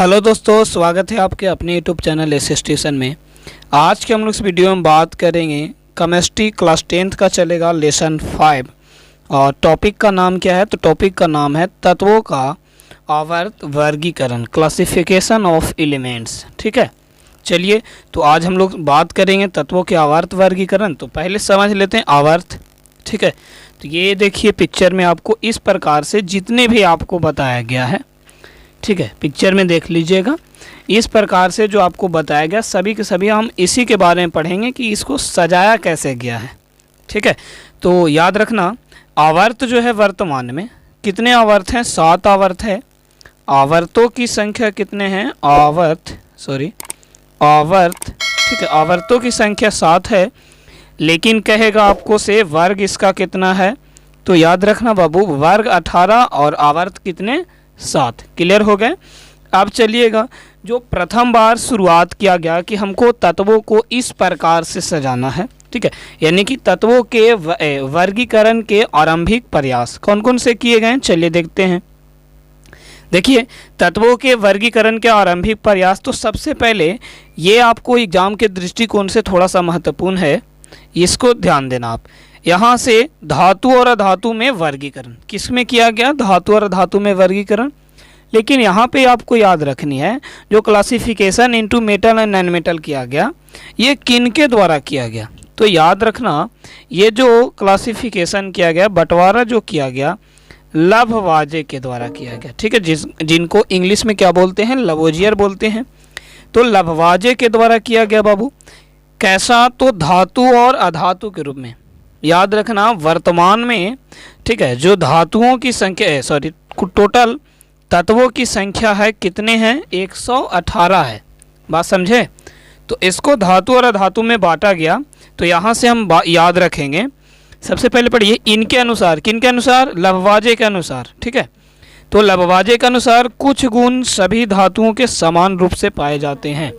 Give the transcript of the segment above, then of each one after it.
Hello दोस्तों, स्वागत है आपके अपने यूट्यूब चैनल एस स्टेशन में। आज के हम लोग इस वीडियो में बात करेंगे केमिस्ट्री क्लास 10th का चलेगा लेसन 5 और टॉपिक का नाम क्या है? तो टॉपिक का नाम है तत्वों का आवर्त वर्गीकरण, क्लासिफिकेशन ऑफ एलिमेंट्स। ठीक है, चलिए तो आज हम लोग बात करेंगे तत्वों के आवर्त वर्गीकरण। तो पहले समझ लेते हैं आवर्त। ठीक है, तो ये देखिए पिक्चर में आपको इस प्रकार से जितने भी आपको बताया गया है, ठीक है, पिक्चर में देख लीजिएगा। इस प्रकार से जो आपको बताया गया सभी के सभी हम इसी के बारे में पढ़ेंगे कि इसको सजाया कैसे गया है। ठीक है, तो याद रखना आवर्त जो है वर्तमान में कितने आवर्त हैं? 7 आवर्त है। आवर्तों की संख्या कितने हैं? आवर्त, ठीक है, आवर्तों की संख्या 7 है। लेकिन कहेगा आपको से वर्ग इसका कितना है? तो याद रखना बाबू, वर्ग 18 और आवर्त कितने? 7। क्लियर हो गए? अब चलिएगा, जो प्रथम बार शुरुआत किया गया कि हमको तत्वों को इस प्रकार से सजाना है। ठीक है, यानी कि तत्वों के वर्गीकरण के आरंभिक प्रयास कौन कौन से किए गए? चलिए देखते हैं। देखिए, तत्वों के वर्गीकरण के आरंभिक प्रयास, तो सबसे पहले ये आपको एग्जाम के दृष्टिकोण से थोड़ा सा महत्वपूर्ण है, इसको ध्यान देना आप। यहाँ से धातु और अधातु में वर्गीकरण किस में किया गया? धातु और अधातु में वर्गीकरण। लेकिन यहाँ पे आपको याद रखनी है जो classification into metal and non metal किया गया, ये किन के द्वारा किया गया? तो याद रखना ये जो क्लासिफिकेशन किया गया, बंटवारा जो किया गया, लववाजे के द्वारा किया गया। ठीक है, जिनको इंग्लिश में क्या बोलते हैं? लवोजियर बोलते हैं। तो लववाजे के द्वारा किया गया बाबू। कैसा? तो धातु और अधातु के रूप में। याद रखना वर्तमान में, ठीक है, जो धातुओं की संख्या है, टोटल तत्वों की संख्या है कितने हैं? 118 है। बात समझे? तो इसको धातु और अधातु में बांटा गया। तो यहाँ से हम याद रखेंगे, सबसे पहले पढ़िए इनके अनुसार। किनके अनुसार? लववाजे के अनुसार। ठीक है, तो लववाजे के अनुसार कुछ गुण सभी धातुओं के समान रूप से पाए जाते हैं।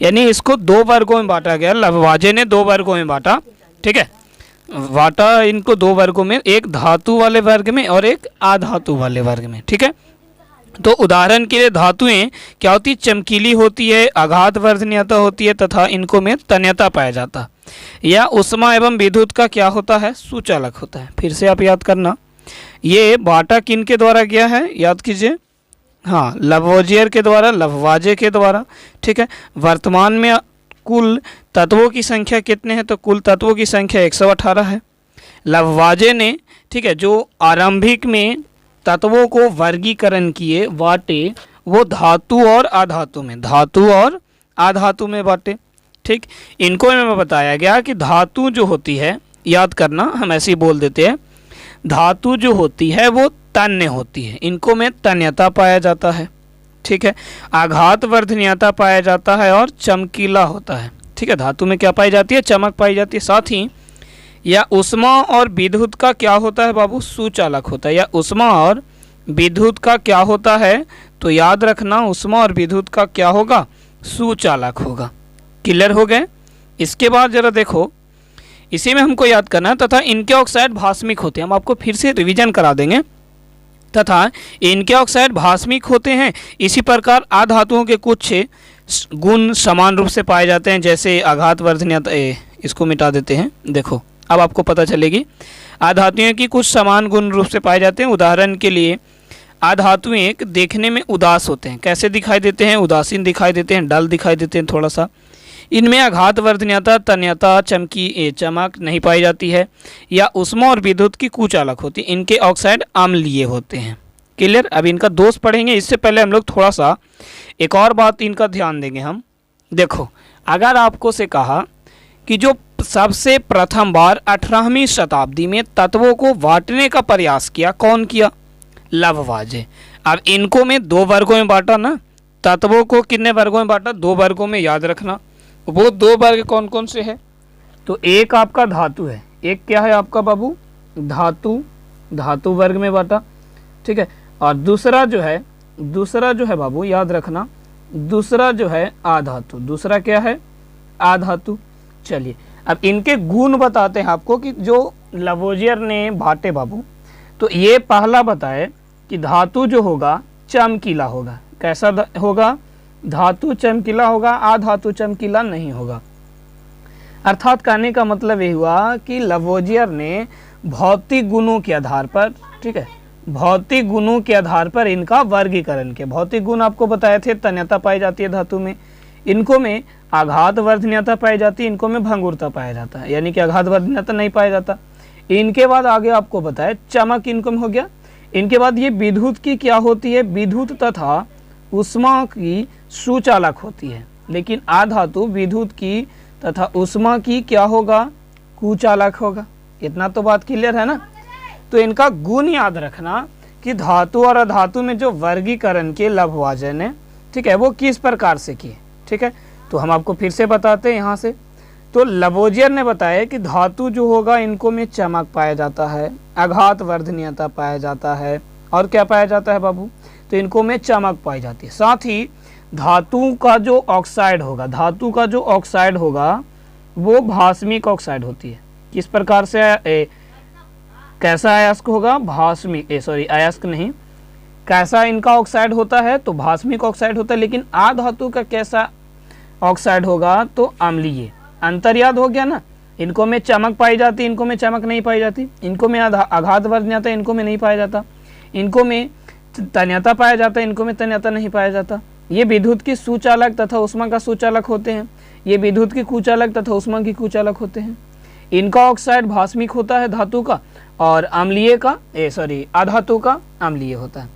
यानी इसको 2 वर्गों में बांटा गया। लववाजे ने 2 वर्गों में बांटा। ठीक है, बांटा इनको 2 वर्गों में, एक धातु वाले वर्ग में और एक अधातु वाले वर्ग में। ठीक है, तो उदाहरण के लिए धातुएं क्या होती? चमकीली होती है, आघात वर्धनीयता होती है तथा इनको में तन्यता पाया जाता। या उष्मा एवं विद्युत का क्या होता है? सुचालक होता है। फिर से आप याद करना, ये बांटा किन के द्वारा गया है? याद कीजिए, हाँ, लवोजियर के द्वारा, लववाजे के द्वारा। ठीक है, वर्तमान में कुल तत्वों की संख्या कितने हैं? तो कुल तत्वों की संख्या 118 है। लववाजे ने, ठीक है, जो आरंभिक में तत्वों को वर्गीकरण किए, बांटे, वो धातु और अधातु में, धातु और अधातु में बांटे। ठीक, इनको में बताया गया कि धातु जो होती है, याद करना, हम ऐसे ही बोल देते हैं, धातु जो होती है वो तन्य होती है, इनको में तन्यता पाया जाता है। ठीक है, आघात वर्धनीयता पाया जाता है और चमकीला होता है। ठीक है, धातु में क्या पाई जाती है? चमक पाई जाती है। साथ ही या उष्मा और विद्युत का क्या होता है बाबू? सुचालक होता है। या उष्मा और विद्युत का क्या होता है? तो याद रखना उष्मा और विद्युत का क्या होगा? सुचालक होगा। क्लियर हो गए? इसके बाद जरा देखो, इसी में हमको याद करना है, तथा इनके ऑक्साइड भास्मिक होते हैं। हम आपको फिर से रिवीजन करा देंगे। तथा इनके ऑक्साइड भास्मिक होते हैं। इसी प्रकार अधातुओं के कुछ गुण समान रूप से पाए जाते हैं, जैसे आघात वर्धनीयता। इसको मिटा देते हैं, देखो अब आपको पता चलेगी। अधातुओं की कुछ समान गुण रूप से पाए जाते हैं। उदाहरण के लिए अधातुएं देखने में उदास होते हैं। कैसे दिखाई देते हैं? उदासीन दिखाई देते हैं, डल दिखाई देते हैं थोड़ा सा। इनमें आघात वर्धनीयता, तन्यता, चमक नहीं पाई जाती है। या उष्मा और विद्युत की कुचालक होती है। इनके ऑक्साइड अम्लीय होते हैं। क्लियर? अब इनका दोष पढ़ेंगे, इससे पहले हम लोग थोड़ा सा एक और बात इनका ध्यान देंगे हम। देखो, अगर आपको से कहा कि जो सबसे प्रथम बार 18वीं शताब्दी में तत्वों को बांटने का प्रयास किया, कौन किया? लववाजे। अब इनको में 2 वर्गों में बांटा ना, तत्वों को कितने वर्गों में बांटा? 2 वर्गों में। याद रखना वो 2 वर्ग कौन कौन से है? तो एक आपका धातु है, एक क्या है आपका बाबू? धातु, धातु वर्ग में बांटा। ठीक है, और दूसरा जो है बाबू, याद रखना, दूसरा जो है अधातु। दूसरा क्या है? अधातु। चलिए अब इनके गुण बताते हैं आपको कि जो लवोजियर ने बांटे बाबू। तो ये पहला बताए कि धातु जो होगा चमकीला होगा। कैसा होगा? धातु चमकीला होगा, अधातु चमकीला नहीं होगा। अर्थात कहने का मतलब ये हुआ कि लवोजियर ने भौतिक गुणों के आधार पर, ठीक है, भौतिक गुणों के आधार पर इनका वर्गीकरण किया। भौतिक गुण आपको बताए थे, तन्यता पाई जाती है धातु में, इनको में आघात वर्धनीयता पाई जाती है, इनको में भंगुरता पाया जाता है, यानी कि आघात वर्धनीयता नहीं पाया जाता। इनके बाद आगे आपको बताया चमक इनको में हो गया। इनके बाद ये विद्युत की क्या होती है? विद्युत तथा उष्मा की सुचालक होती है। लेकिन अधातु विद्युत की तथा उष्मा की क्या होगा? कुचालक होगा। इतना तो बात क्लियर है ना? तो इनका गुण याद रखना कि धातु और अधातु में जो वर्गीकरण के लववाजय ने, ठीक है, वो किस प्रकार से किए। ठीक है, तो हम आपको फिर से बताते हैं यहाँ से। तो लवोजियर ने बताया कि धातु जो होगा इनको में चमक पाया जाता है, आघात वर्धनीयता पाया जाता है, और क्या पाया जाता है बाबू? तो इनको में चमक पाई जाती है। साथ ही धातु का जो ऑक्साइड होगा, धातु का जो ऑक्साइड होगा वो भास्मिक ऑक्साइड होती है। किस प्रकार से? कैसा अयस्क होगा? भास्मिक, अयस्क नहीं, कैसा इनका ऑक्साइड होता है? तो भास्मिक ऑक्साइड होता है। लेकिन अधातु का कैसा ऑक्साइड होगा? तो अम्लीय। अंतर याद हो गया ना? इनको में चमक पाई जाती, इनको में चमक नहीं पाई जाती। इनको में आघात वर्धनीयता, इनको में नहीं पाया जाता। इनको में तन्यता पाया जाता है, इनको में तन्यता नहीं पाया जाता। ये विद्युत की सुचालक तथा उष्मा का सुचालक होते हैं, ये विद्युत की कुचालक तथा उष्मा की कुचालक होते हैं। इनका ऑक्साइड भास्मिक होता है धातु का, और अम्लीय का अधातु का अम्लीय होता है।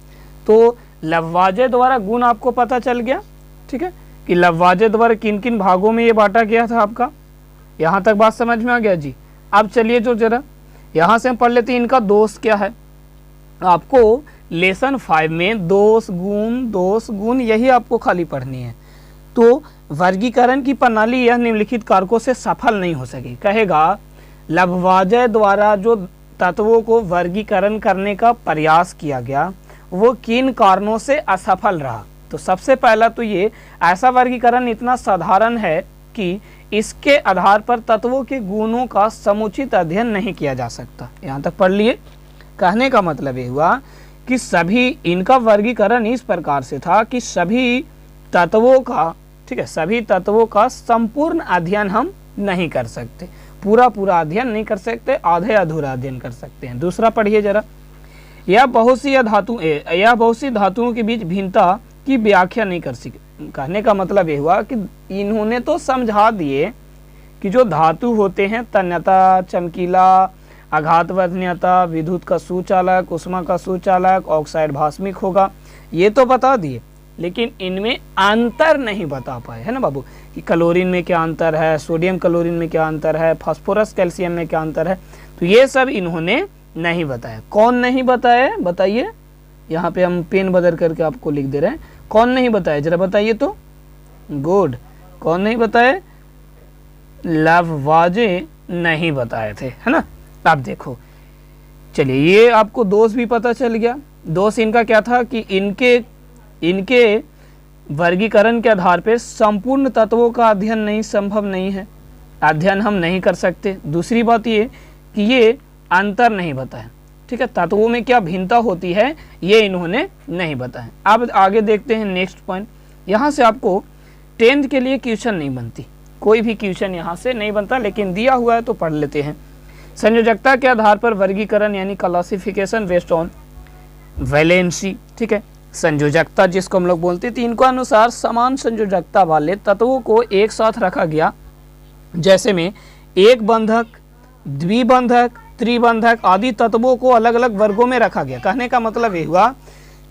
तो लववाजय द्वारा गुण आपको पता चल गया, ठीक है, कि लववाजय द्वारा किन किन भागों में ये बांटा गया था आपका। यहाँ तक बात समझ में आ गया जी। अब चलिए जो जरा यहाँ से हम पढ़ लेते हैं इनका दोष क्या है। आपको लेसन 5 में दोष गुण यही आपको खाली पढ़नी है। तो वर्गीकरण की प्रणाली यह निम्नलिखित कारकों से सफल नहीं हो सकी। कहेगा लववाजय द्वारा जो तत्वों को वर्गीकरण करने का प्रयास किया गया वो किन कारणों से असफल रहा। तो सबसे पहला तो ये ऐसा वर्गीकरण इतना साधारण है कि इसके आधार पर तत्वों के गुणों का समुचित अध्ययन नहीं किया जा सकता। यहाँ तक पढ़ लिए। कहने का मतलब ये हुआ कि सभी इनका वर्गीकरण इस प्रकार से था कि सभी तत्वों का, ठीक है, सभी तत्वों का संपूर्ण अध्ययन हम नहीं कर सकते, पूरा अध्ययन नहीं कर सकते, आधे अधूरा अध्ययन कर सकते हैं। दूसरा पढ़िए जरा। यह बहुत सी धातुओं के बीच भिन्नता की व्याख्या नहीं कर सके। कहने का मतलब ये हुआ कि इन्होंने तो समझा दिए कि जो धातु होते हैं तन्यता, चमकीला, आघात वर्धनीयता, विद्युत का सुचालक, उष्मा का सुचालक, ऑक्साइड भास्मिक होगा, ये तो बता दिए, लेकिन इनमें अंतर नहीं बता पाए, है ना बाबू, कि क्लोरीन में क्या अंतर है, सोडियम क्लोरीन में क्या अंतर है, फास्फोरस कैल्शियम में क्या अंतर है। तो ये सब इन्होंने नहीं बताया। कौन नहीं बताया बताइए? यहाँ पे हम पेन बदल करके आपको लिख दे रहे हैं। कौन नहीं बताया जरा बताइए तो। गुड, कौन नहीं बताए? लववाजय नहीं बताए थे, है ना। अब देखो, चलिए ये आपको दोष भी पता चल गया। दोष इनका क्या था कि इनके वर्गीकरण के आधार पर संपूर्ण तत्वों का अध्ययन नहीं संभव नहीं है, अध्ययन हम नहीं कर सकते। दूसरी बात ये कि ये अंतर नहीं बताया, ठीक है, तत्वों में क्या भिन्नता होती है ये इन्होंने नहीं बताया। अब आगे देखते हैं नेक्स्ट पॉइंट। यहाँ से आपको 10th के लिए क्वेश्चन नहीं बनती, कोई भी क्वेश्चन यहाँ से नहीं बनता, लेकिन दिया हुआ है तो पढ़ लेते हैं। संयोजकता के आधार पर वर्गीकरण यानी क्लासिफिकेशन बेस्ड ऑन वैलेंसी, ठीक है, संयोजकता जिसको हम लोग बोलते हैं। तो इनको अनुसार समान संयोजकता वाले तत्वों को एक साथ रखा गया, जैसे में एक बंधक, द्विबंधक, त्रिबंधक आदि तत्वों को अलग अलग वर्गों में रखा गया। कहने का मतलब ये हुआ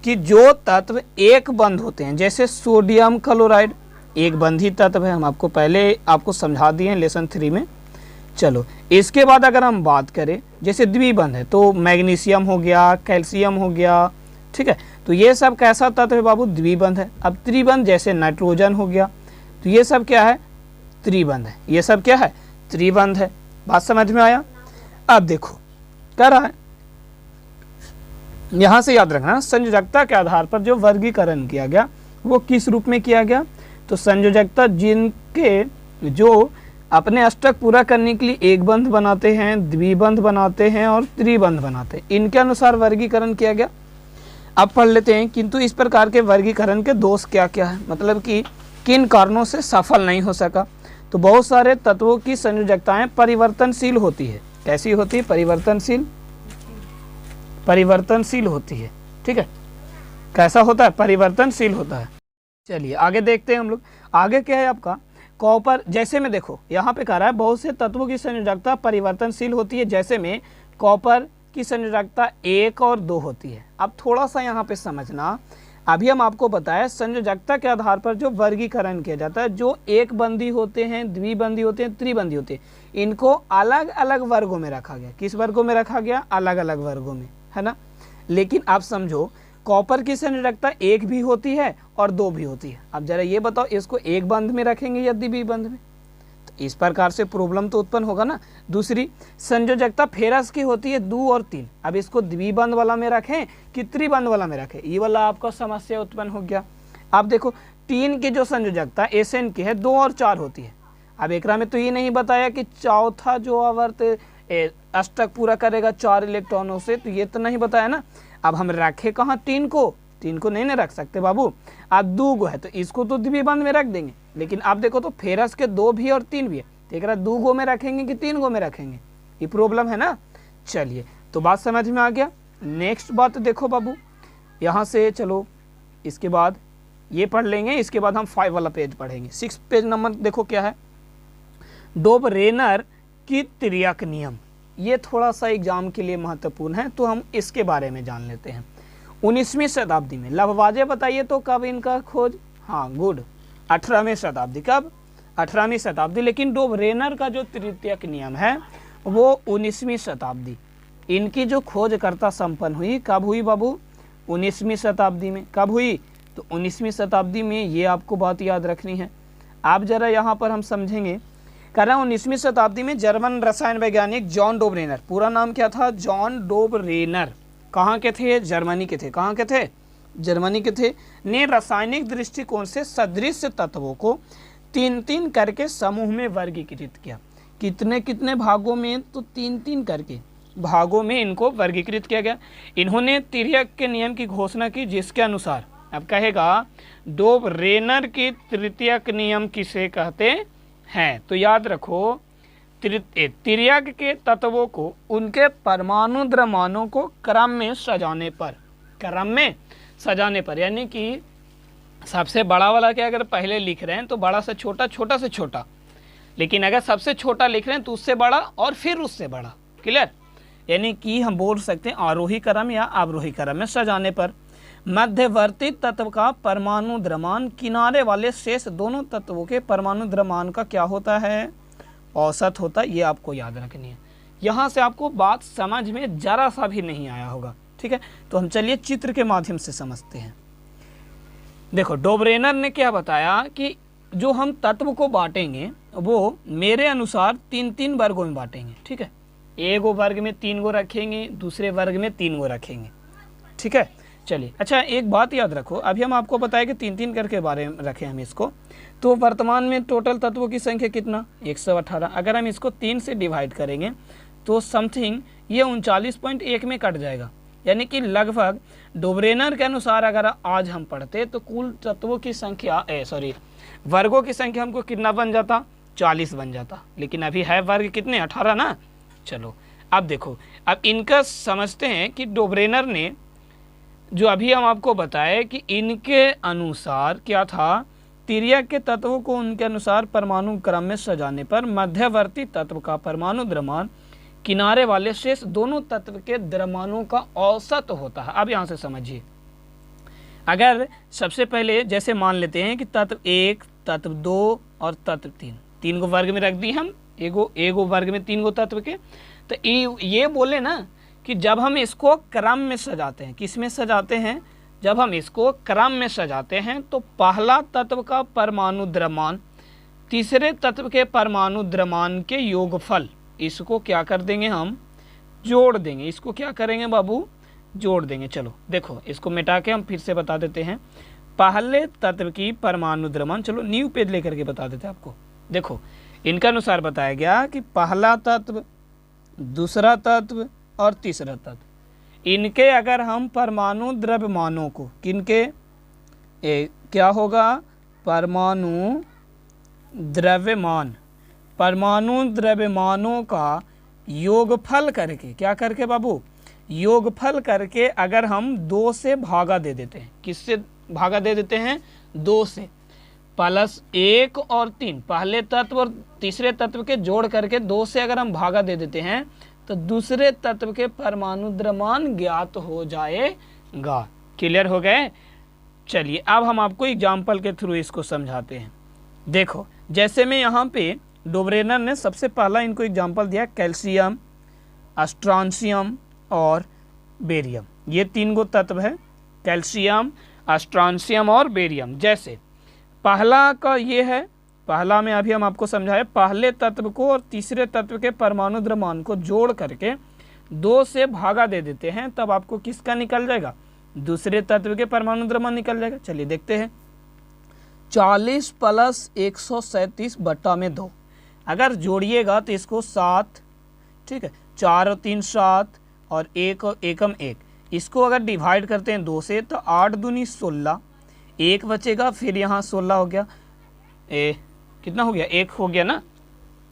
कि जो तत्व एक बंध होते हैं, जैसे सोडियम क्लोराइड एक बंधी तत्व है, हम आपको पहले समझा दिए हैं लेसन 3 में। चलो इसके बाद अगर हम बात करें जैसे द्विबंध है तो मैग्नीशियम हो गया, कैल्शियम हो गया, ठीक है, तो ये सब कैसा तत्व है बाबू? द्विबंध है। अब त्रिबंध जैसे नाइट्रोजन हो गया, तो ये सब क्या है? त्रिबंध है। ये सब क्या है? त्रिबंध है। बात समझ में आया? अब देखो क्या रहा है, यहां से याद रखना संयोजकता के आधार पर जो वर्गीकरण किया गया वो किस रूप में किया गया। तो संयोजकता जिनके जो अपने अष्टक पूरा करने के लिए एक बंध बनाते हैं, द्विबंध बनाते हैं और त्रिबंध बनाते हैं, इनके अनुसार वर्गीकरण किया गया। अब पढ़ लेते हैं किंतु इस प्रकार के वर्गीकरण के दोष क्या क्या है, मतलब कि किन कारणों से सफल नहीं हो सका। तो बहुत सारे तत्वों की संयोजकताएं परिवर्तनशील होती है। कैसी होती है? परिवर्तनशील होती है। ठीक है, कैसा होता है? परिवर्तनशील होता है। चलिए आगे देखते हैं हम लोग। आगे क्या है आपका, कॉपर। जैसे में देखो यहाँ पे कह रहा है बहुत से तत्वों की संयोजकता परिवर्तनशील होती है, जैसे में कॉपर की संयोजकता 1 और 2 होती है। अब थोड़ा सा यहाँ पे समझना, अभी हम आपको बताया संयोजकता के आधार पर जो वर्गीकरण किया जाता है, जो एक बंदी होते हैं, द्विबंदी होते हैं, त्रिबंदी होते हैं, इनको अलग अलग वर्गों में रखा गया। किस वर्गों में रखा गया? अलग अलग वर्गों में, है ना। लेकिन आप समझो कॉपर की संयोजकता 1 भी होती है और 2 भी होती है। अब जरा ये बताओ, इसको एक बंद में रखेंगे या द्विबंद में? तो इस प्रकार से प्रॉब्लम तो उत्पन्न होगा ना। दूसरी संयोजकता फेरस की होती है 2 और 3। अब इसको द्विबंद वाला में रखें कि त्रिबंद वाला में रखें, ये वाला आपका समस्या उत्पन्न हो गया। अब देखो 3 की जो संयोजकता एसएन की है 2 और 4 होती है। अब एकरा में तो ये नहीं बताया कि चौथा जो आवर्त अष्टक पूरा करेगा 4 इलेक्ट्रॉनों से, तो ये तो नहीं बताया ना। अब हम रखे कहाँ? 3 को नहीं ना रख सकते बाबू। अब 2 गो है तो इसको तो द्विबंद में रख देंगे, लेकिन आप देखो तो फेरस के 2 भी और 3 भी है, तो एक 2 गो में रखेंगे कि 3 गो में रखेंगे, ये प्रॉब्लम है ना। चलिए तो बात समझ में आ गया। नेक्स्ट बात देखो बाबू, यहाँ से चलो इसके बाद ये पढ़ लेंगे, इसके बाद हम 5 वाला पेज पढ़ेंगे। 6 पेज नंबर देखो क्या है, डोबरेनर की तिर्यक नियम। ये थोड़ा सा एग्जाम के लिए महत्वपूर्ण है, तो हम इसके बारे में जान लेते हैं। 19वीं शताब्दी में लववाजे बताइए तो कब इनका खोज? हाँ गुड, 18वीं शताब्दी। कब? 18वीं शताब्दी। लेकिन डोबरेनर का जो तृतीयक नियम है वो 19वीं शताब्दी। इनकी जो खोजकर्ता संपन्न हुई कब हुई बाबू? 19वीं शताब्दी में। कब हुई? तो 19वीं शताब्दी में। ये आपको बात याद रखनी है। आप जरा यहाँ पर हम समझेंगे, कह रहा हूँ 19वीं शताब्दी में जर्मन रसायन वैज्ञानिक जॉन डोबरेनर, पूरा नाम क्या था? जॉन डोबरेनर। कहाँ के थे? जर्मनी के थे। कहाँ के थे? जर्मनी के थे। ने रासायनिक दृष्टिकोण से सदृश तत्वों को 3-3 करके समूह में वर्गीकृत किया। कितने कितने भागों में? तो 3-3 करके भागों में इनको वर्गीकृत किया गया। इन्होंने तिर्यक के नियम की घोषणा की, जिसके अनुसार अब कहेगा डोबरेनर की तृतीयक नियम किसे कहते हैं? तो याद रखो, तिर्यक के तत्वों को उनके परमाणु द्रव्यमानों को क्रम में सजाने पर, यानी कि सबसे बड़ा वाला के अगर पहले लिख रहे हैं तो बड़ा से छोटा, छोटा से छोटा, लेकिन अगर सबसे छोटा लिख रहे हैं तो उससे बड़ा और फिर उससे बड़ा। क्लियर? यानी कि हम बोल सकते हैं आरोही क्रम या अवरोही क्रम में सजाने पर। मध्यवर्ती तत्व का परमाणु द्रव्यमान किनारे वाले शेष दोनों तत्वों के परमाणु द्रव्यमान का क्या होता है? औसत होता है। ये आपको याद रखनी है। यहाँ से आपको बात समझ में जरा सा भी नहीं आया होगा। ठीक है, तो हम चलिए चित्र के माध्यम से समझते हैं। देखो डोबरेनर ने क्या बताया कि जो हम तत्व को बांटेंगे वो मेरे अनुसार 3-3 वर्गों में बांटेंगे। ठीक है, एक वर्ग में 3 गो रखेंगे, दूसरे वर्ग में 3 गो रखेंगे। ठीक है, चलिए। अच्छा एक बात याद रखो, अभी हम आपको बताएं कि 3-3 करके बारे में रखें हम इसको, तो वर्तमान में टोटल तत्वों की संख्या कितना? 118। अगर हम इसको 3 से डिवाइड करेंगे तो समथिंग ये 39.1 में कट जाएगा। यानी कि लगभग डोबरेनर के अनुसार अगर आज हम पढ़ते तो कुल तत्वों की संख्या वर्गों की संख्या हमको कितना बन जाता? 40 बन जाता। लेकिन अभी है वर्ग कितने? 18 ना। चलो अब देखो, अब इनका समझते हैं कि डोबरेनर ने जो अभी हम आपको बताए कि इनके अनुसार क्या था? तिर्यक के तत्वों को उनके अनुसार परमाणु क्रम में सजाने पर मध्यवर्ती तत्व का परमाणु द्रव्यमान किनारे वाले शेष दोनों तत्व के द्रव्यमानों का औसत होता है। अब यहाँ से समझिए, अगर सबसे पहले जैसे मान लेते हैं कि तत्व 1, तत्व 2 और तत्व 3 को वर्ग में रख दी हम, एगो वर्ग में 3 गो तत्व के, तो ये बोले ना कि जब हम इसको क्रम में सजाते हैं, किस में सजाते हैं? जब हम इसको क्रम में सजाते हैं तो पहला तत्व का परमाणु द्रव्यमान तीसरे तत्व के परमाणु द्रव्यमान के योगफल, इसको क्या कर देंगे? हम जोड़ देंगे। इसको क्या करेंगे बाबू? जोड़ देंगे। चलो देखो, इसको मिटा के हम फिर से बता देते हैं। पहले तत्व की परमाणु द्रव्यमान, चलो न्यू पेज लेकर के बता देते हैं आपको। देखो इनका अनुसार बताया गया कि पहला तत्व, दूसरा तत्व और तीसरा तत्व, इनके अगर हम परमाणु द्रव्यमानों को, किनके, क्या होगा, परमाणु द्रव्यमान, परमाणु द्रव्यमानों का योगफल करके, क्या करके बाबू, योगफल करके अगर हम 2 से भागा दे देते हैं, किससे भागा दे देते हैं, 2 से, प्लस 1 और 3 पहले तत्व और तीसरे तत्व के जोड़ करके 2 से अगर हम भागा दे देते हैं तो दूसरे तत्व के परमाणु द्रव्यमान ज्ञात हो जाएगा। क्लियर हो गए। चलिए अब हम आपको एग्जाम्पल के थ्रू इसको समझाते हैं। देखो जैसे में यहाँ पे डोब्रेनर ने सबसे पहला इनको एग्जाम्पल दिया कैल्शियम, स्ट्रॉन्शियम और बेरियम, ये 3 गो तत्व है, कैल्शियम, स्ट्रॉन्शियम और बेरियम। जैसे पहला का ये है, पहला में अभी हम आपको समझाए, पहले तत्व को और तीसरे तत्व के परमाणु द्रव्यमान को जोड़ करके 2 से भागा दे देते हैं, तब आपको किसका निकल जाएगा, दूसरे तत्व के परमाणु द्रव्यमान निकल जाएगा। चलिए देखते हैं, 40 प्लस 137 बट्टा में 2, अगर जोड़िएगा तो इसको 7, ठीक है, 4 और 3 7 और 1 और एकम 1, इसको अगर डिवाइड करते हैं 2 से तो 8 दूनी 16, 1 बचेगा, फिर यहाँ 16 हो गया, कितना हो गया, 1 हो गया ना,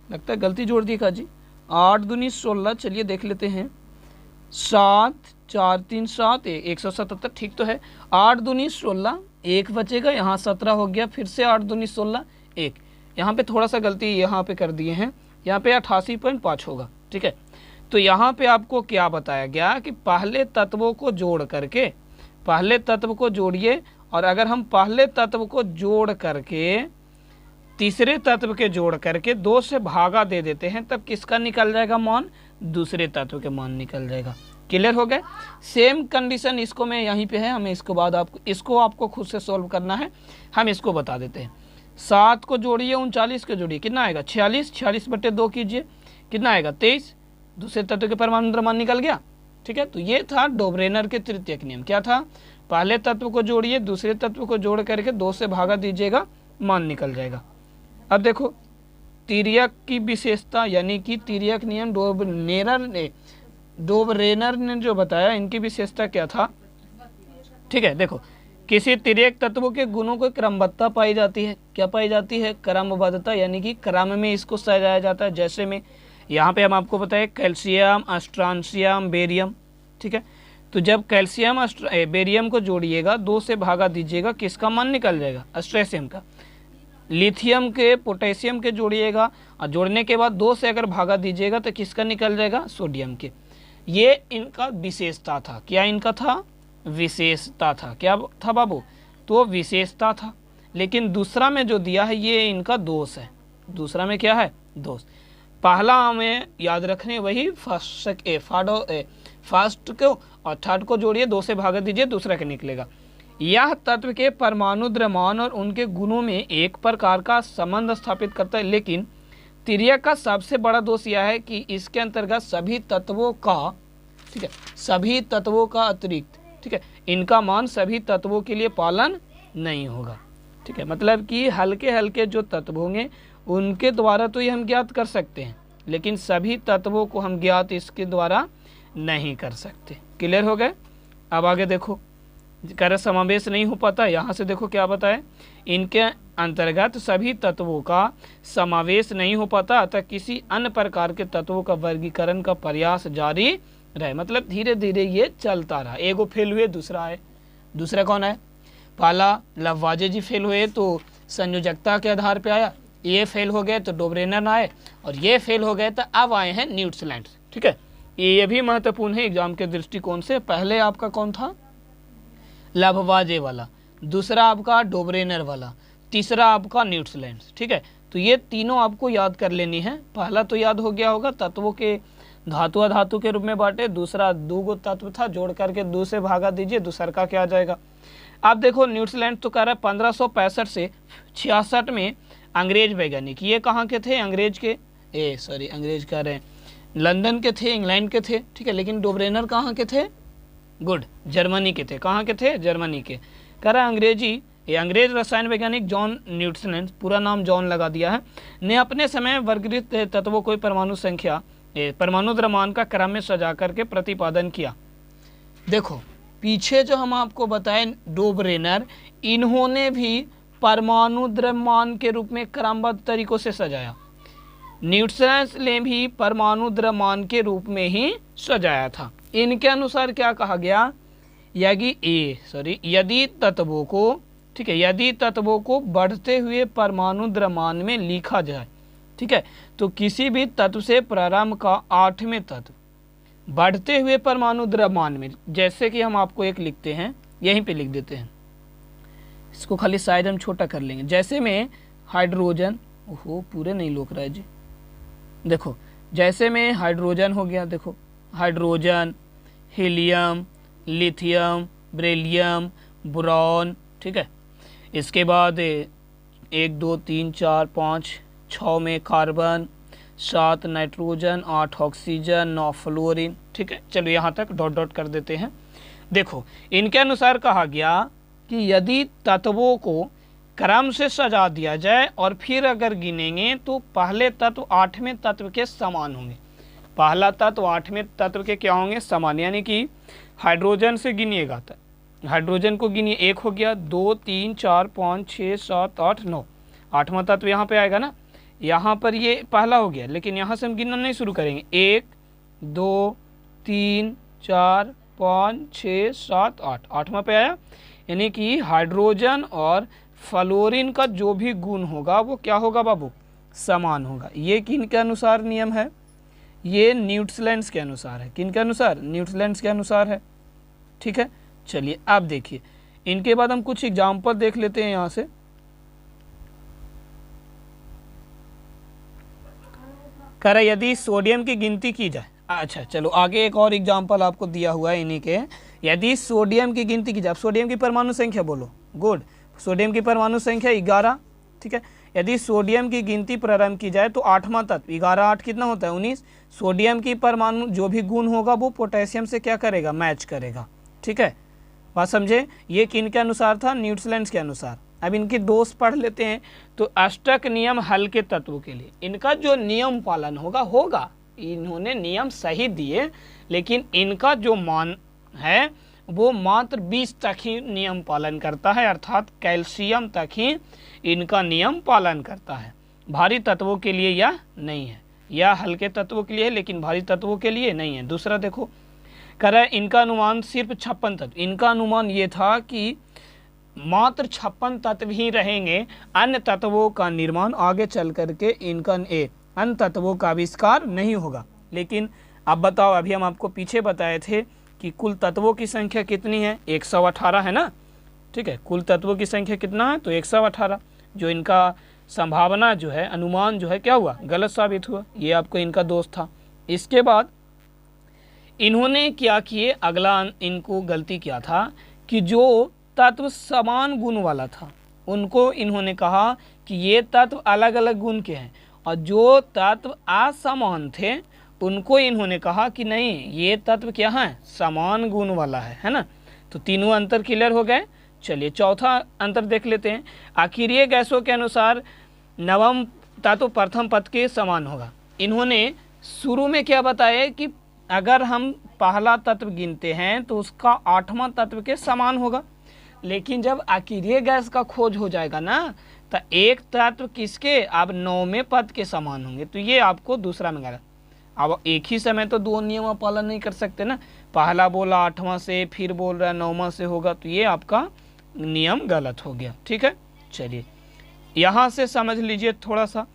लगता है गलती जोड़ दी काजी, 8 दूनी 16, चलिए देख लेते हैं, 7 4 3 7 177, ठीक तो है, 8 दूनी 16, 1 बचेगा, यहाँ 17 हो गया, फिर से 8 दूनी 16 1, यहाँ पे थोड़ा सा गलती यहाँ पे कर दिए हैं, यहाँ पे 88.5 होगा, ठीक है। तो यहाँ पे आपको क्या बताया गया कि पहले तत्वों को जोड़ करके, पहले तत्व को जोड़िए, और अगर हम पहले तत्व को जोड़ करके तीसरे तत्व के जोड़ करके 2 से भागा दे देते हैं, तब किसका निकल जाएगा मान, दूसरे तत्व के मान निकल जाएगा। क्लियर हो गए। सेम कंडीशन इसको में यहीं पे है, हमें इसको बाद आपको खुद से सॉल्व करना है, हम इसको बता देते हैं। 7 को जोड़िए, 39 को जोड़िए, कितना आएगा 46, 46 बटे 2 कीजिए, कितना आएगा 23, दूसरे तत्व के परमाणु द्रव्यमान निकल गया, ठीक है। तो ये था डोब्रेनर के तृतीयक नियम। क्या था, पहले तत्व को जोड़िए, दूसरे तत्व को जोड़ करके 2 से भागा दीजिएगा, मान निकल जाएगा। अब देखो तिर्यक की विशेषता, यानी कि तिर्यक नियम डोब्रेनर ने जो बताया, इनकी विशेषता क्या था, ठीक है। देखो किसी तिर्यक तत्वों के गुणों को क्रमबद्धता पाई जाती है, क्या पाई जाती है, क्रमबद्धता, यानी कि क्रम में इसको सजाया जाता है। जैसे में यहाँ पे हम आपको बताए कैल्शियम, स्ट्रॉन्शियम, बेरियम, ठीक है। तो जब कैल्शियम बेरियम को जोड़िएगा, 2 से भागा दीजिएगा, किसका मान निकल जाएगा, स्ट्रेशियम का। लिथियम के पोटेशियम के जोड़िएगा, और जोड़ने के बाद 2 से अगर भागा दीजिएगा तो किसका निकल जाएगा, सोडियम के। ये इनका विशेषता था। क्या इनका था, विशेषता था। क्या था बाबू, तो विशेषता था। लेकिन दूसरा में जो दिया है ये इनका दोष है। दूसरा में क्या है, दोष। पहला हमें याद रखने, वही फर्स्ट को और थर्ड को जोड़िए, 2 से भागा दीजिए, दूसरा के निकलेगा। यह तत्व के परमाणु द्रव्यमान और उनके गुणों में एक प्रकार का संबंध स्थापित करता है, लेकिन तिर्यक का सबसे बड़ा दोष यह है कि इसके अंतर्गत सभी तत्वों का, ठीक है, सभी तत्वों का अतिरिक्त, ठीक है, इनका मान सभी तत्वों के लिए पालन नहीं होगा, ठीक है। मतलब कि हल्के हल्के जो तत्व होंगे उनके द्वारा तो ये हम ज्ञात कर सकते हैं, लेकिन सभी तत्वों को हम ज्ञात इसके द्वारा नहीं कर सकते। क्लियर हो गए। अब आगे देखो, कर समावेश नहीं हो पाता, यहाँ से देखो क्या बताए, इनके अंतर्गत सभी तत्वों का समावेश नहीं हो पाता, अतः किसी अन्य प्रकार के तत्वों का वर्गीकरण का प्रयास जारी रहे। मतलब धीरे धीरे ये चलता रहा। एगो फेल हुए, दूसरा है। दूसरा कौन है, पहला लवाजे जी फेल हुए तो संयोजकता के आधार पे आया, ये फेल हो गए तो डोब्रेनर आए, और ये फेल हो गए तो अब आए हैं न्यूट्सलैंड, ठीक है। ये भी महत्वपूर्ण है एग्जाम के दृष्टिकोण से। पहले आपका कौन था, लवाजे वाला, दूसरा आपका डोब्रेनर वाला, तीसरा आपका न्यूट्सलैंड, ठीक है। तो ये तीनों आपको याद कर लेनी है। पहला तो याद हो गया होगा, तत्वों के धातु अधातु के रूप में बांटे। दूसरा 2 गो तत्व था, जोड़ करके 2 से भागा दीजिए, दूसरा का क्या आ जाएगा। अब देखो न्यूट्सलैंड तो कह रहा है 1565 से 66 में अंग्रेज वैज्ञानिक, ये कहाँ के थे, अंग्रेज कह रहे हैं लंदन के थे, इंग्लैंड के थे, ठीक है। लेकिन डोब्रेनर कहाँ के थे, गुड, जर्मनी के थे। कहाँ के थे, जर्मनी के। कह रहा है अंग्रेज रसायन वैज्ञानिक जॉन न्यूट्सलैंड, पूरा नाम जॉन लगा दिया है, ने अपने समय वर्गीकृत तत्वों को परमाणु द्रव्यमान का क्रम में सजा करके प्रतिपादन किया। देखो पीछे जो हम आपको बताए डोबरेनर, इन्होंने भी परमाणु द्रव्यमान के रूप में क्रमबद्ध तरीकों से सजाया। न्यूटन ने भी परमाणु द्रव्यमान के रूप में ही सजाया था। इनके अनुसार क्या कहा गया, यदि तत्वों को, ठीक है, यदि तत्वों को बढ़ते हुए परमाणु द्रव्यमान में लिखा जाए, ठीक है, तो किसी भी तत्व से प्रारंभ का 8वें तत्व बढ़ते हुए परमाणु द्रव्यमान में, जैसे कि हम आपको एक लिखते हैं, यहीं पे लिख देते हैं, इसको खाली साइज हम छोटा कर लेंगे। जैसे में हाइड्रोजन, ओहो पूरे नहीं लोक रहा है जी, देखो जैसे में हाइड्रोजन हो गया, देखो hydrogen, helium, lithium, beryllium, boron, ठीक है। इसके बाद 1 2 3 4 5 6 में कार्बन, 7 नाइट्रोजन, 8 ऑक्सीजन, 9 फ्लोरीन, ठीक है। चलो यहाँ तक डॉट डॉट कर देते हैं। देखो इनके अनुसार कहा गया कि यदि तत्वों को क्रम से सजा दिया जाए और फिर अगर गिनेंगे तो पहले तत्व 8वें तत्व के समान होंगे। पहला तत्व 8वें तत्व के क्या होंगे, समान। यानी कि हाइड्रोजन से गिनिएगा तो हाइड्रोजन को गिनिए, 1 हो गया, 2 3 4 5 6 7 8 9, 8वां तत्व यहाँ पे आएगा ना। यहाँ पर ये पहला हो गया, लेकिन यहाँ से हम गिनना नहीं शुरू करेंगे। 1 2 3 4 5 6 7 8, 8वां पे आया। यानी कि हाइड्रोजन और फ्लोरीन का जो भी गुण होगा वो क्या होगा बाबू, समान होगा। ये किन के अनुसार नियम है, ये न्यूटन के अनुसार है। किन के अनुसार, न्यूटन के अनुसार है, ठीक है। चलिए अब देखिए, इनके बाद हम कुछ एग्जाम्पल देख लेते हैं यहाँ से। कह रहा यदि सोडियम की गिनती की जाए, अच्छा चलो आगे एक और एग्जाम्पल आपको दिया हुआ है इन्हीं के। यदि सोडियम की गिनती की जाए, सोडियम की परमाणु संख्या बोलो, गुड, सोडियम की परमाणु संख्या 11, ठीक है। यदि सोडियम की गिनती प्रारंभ की जाए तो 8वां तत्व, 11 8 कितना होता है 19। सोडियम की परमाणु जो भी गुण होगा वो पोटेशियम से क्या करेगा, मैच करेगा, ठीक है। बात समझे। ये किन के अनुसार था, न्यूटन के अनुसार। अब इनके दोष पढ़ लेते हैं। तो अष्टक नियम हल्के तत्वों के लिए इनका जो नियम पालन होगा, इन्होंने नियम सही दिए, लेकिन इनका जो मान है वो मात्र 20 तक ही नियम पालन करता है, अर्थात कैल्शियम तक ही इनका नियम पालन करता है। भारी तत्वों के लिए यह नहीं है, यह हल्के तत्वों के लिए है लेकिन भारी तत्वों के लिए नहीं है। दूसरा देखो, कह रहा है इनका अनुमान सिर्फ 56 तत्व। इनका अनुमान ये था कि मात्र 56 तत्व ही रहेंगे, अन्य तत्वों का निर्माण आगे चल करके इनका अन्य तत्वों का आविष्कार नहीं होगा। लेकिन अब बताओ, अभी हम आपको पीछे बताए थे कि कुल तत्वों की संख्या कितनी है, 118 है ना, ठीक है। कुल तत्वों की संख्या कितना है, तो 118। जो इनका संभावना जो है, अनुमान जो है, क्या हुआ, गलत साबित हुआ। ये आपको इनका दोष था। इसके बाद इन्होंने क्या किए, अगला इनको गलती किया था कि जो तत्व समान गुण वाला था उनको इन्होंने कहा कि ये तत्व अलग अलग गुण के हैं, और जो तत्व असमान थे उनको इन्होंने कहा कि नहीं, ये तत्व क्या है, समान गुण वाला है ना। तो तीनों अंतर क्लियर हो गए। चलिए चौथा अंतर देख लेते हैं। आखिरी गैसों के अनुसार नवम तत्व प्रथम पद के समान होगा। इन्होंने शुरू में क्या बताया कि अगर हम पहला तत्व गिनते हैं तो उसका 8वां तत्व के समान होगा, लेकिन जब आखिरी गैस का खोज हो जाएगा ना, तो एक तत्व किसके, अब 9वें पद के समान होंगे। तो ये आपको दूसरा में गलत। अब एक ही समय तो दो नियम पालन नहीं कर सकते ना, पहला बोला 8वां से, फिर बोल रहा है 9वां से होगा, तो ये आपका नियम गलत हो गया, ठीक है। चलिए यहाँ से समझ लीजिए थोड़ा सा,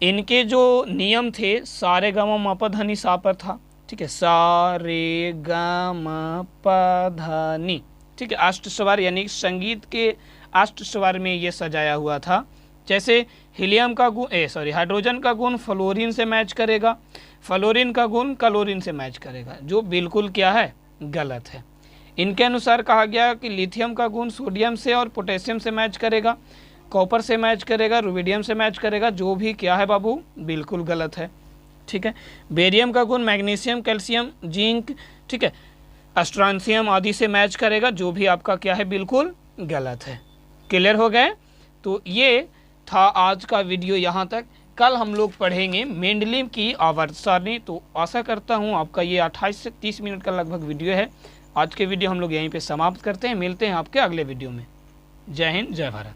इनके जो नियम थे सारे ग म प ध नि सा पर था, ठीक है, सा रे ग म प ध नि, ठीक है। अष्ट स्वर यानी संगीत के अष्ट स्वर में ये सजाया हुआ था। जैसे हीलियम का गुण हाइड्रोजन का गुण फ्लोरीन से मैच करेगा, फ्लोरीन का गुण क्लोरीन से मैच करेगा, जो बिल्कुल क्या है, गलत है। इनके अनुसार कहा गया कि लिथियम का गुण सोडियम से और पोटेशियम से मैच करेगा, कॉपर से मैच करेगा, रुबिडियम से मैच करेगा, जो भी क्या है बाबू, बिल्कुल गलत है, ठीक है। बेरियम का गुण मैग्नीशियम, कैल्शियम, जिंक, ठीक है, स्ट्रांसियम आदि से मैच करेगा, जो भी आपका क्या है, बिल्कुल गलत है। क्लियर हो गए। तो ये था आज का वीडियो यहाँ तक। कल हम लोग पढ़ेंगे मेंडलीव की आवर्त सारणी। तो आशा करता हूँ आपका ये 28 से 30 मिनट का लगभग वीडियो है, आज के वीडियो हम लोग यहीं पे समाप्त करते हैं, मिलते हैं आपके अगले वीडियो में। जय हिंद, जय भारत।